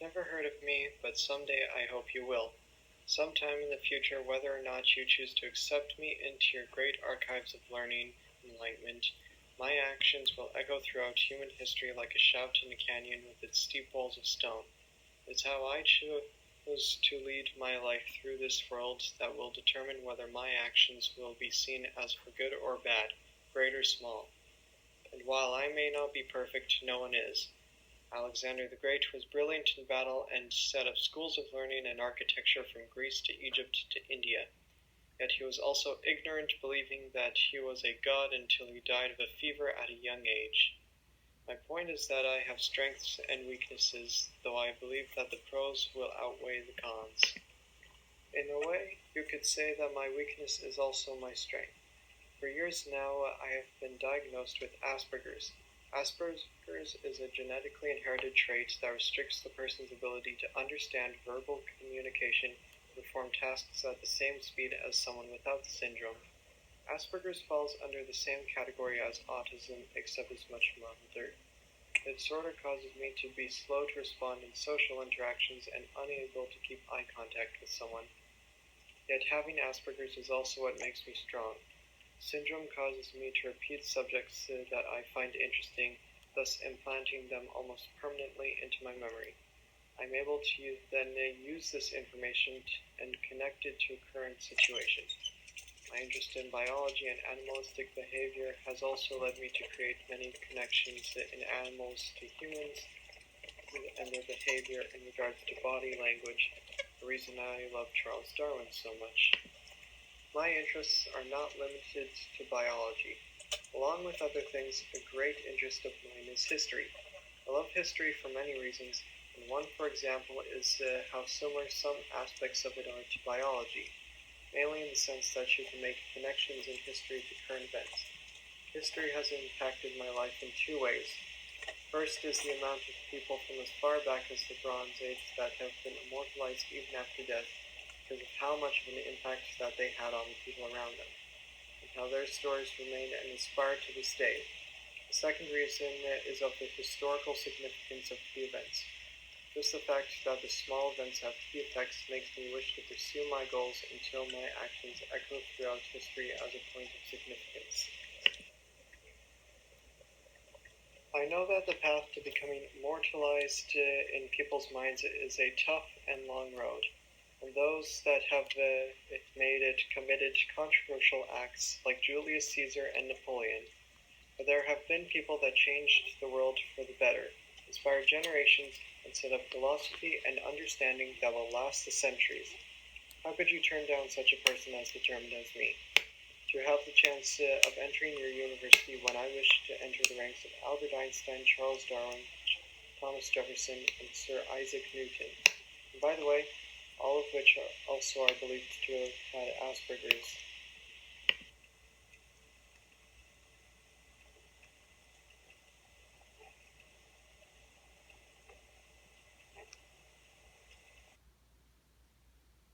Never heard of me, but someday I hope you will. Sometime in the future, whether or not you choose to accept me into your great archives of learning, enlightenment, my actions will echo throughout human history like a shout in a canyon with its steep walls of stone. It's how I choose to lead my life through this world that will determine whether my actions will be seen as for good or bad, great or small. And while I may not be perfect, no one is. Alexander the Great was brilliant in battle and set up schools of learning and architecture from Greece to Egypt to India. Yet he was also ignorant, believing that he was a god until he died of a fever at a young age. My point is that I have strengths and weaknesses, though I believe that the pros will outweigh the cons. In a way, you could say that my weakness is also my strength. For years now, I have been diagnosed with Asperger's. Asperger's is a genetically inherited trait that restricts the person's ability to understand verbal communication and perform tasks at the same speed as someone without the syndrome. Asperger's falls under the same category as autism, except is much milder. It sort of causes me to be slow to respond in social interactions and unable to keep eye contact with someone. Yet having Asperger's is also what makes me strong. Syndrome causes me to repeat subjects that I find interesting, thus implanting them almost permanently into my memory. I'm able to then use this information and connect it to a current situation. My interest in biology and animalistic behavior has also led me to create many connections in animals to humans and their behavior in regards to body language, the reason I love Charles Darwin so much. My interests are not limited to biology. Along with other things, a great interest of mine is history. I love history for many reasons, and one, for example, is how similar some aspects of it are to biology, mainly in the sense that you can make connections in history to current events. History has impacted my life in two ways. First is the amount of people from as far back as the Bronze Age that have been immortalized even after death, because of how much of an impact that they had on the people around them, and how their stories remain and inspire to this day. The second reason is of the historical significance of the events. Just the fact that the small events have key effects makes me wish to pursue my goals until my actions echo throughout history as a point of significance. I know that the path to becoming immortalized in people's minds is a tough and long road. And those that have made it committed controversial acts like Julius Caesar and Napoleon. But there have been people that changed the world for the better, inspired generations, and set up philosophy and understanding that will last the centuries. How could you turn down such a person as determined as me? To have the chance of entering your university when I wish to enter the ranks of Albert Einstein, Charles Darwin, Thomas Jefferson, and Sir Isaac Newton. And by the way, all of which also are believed to have had Asperger's.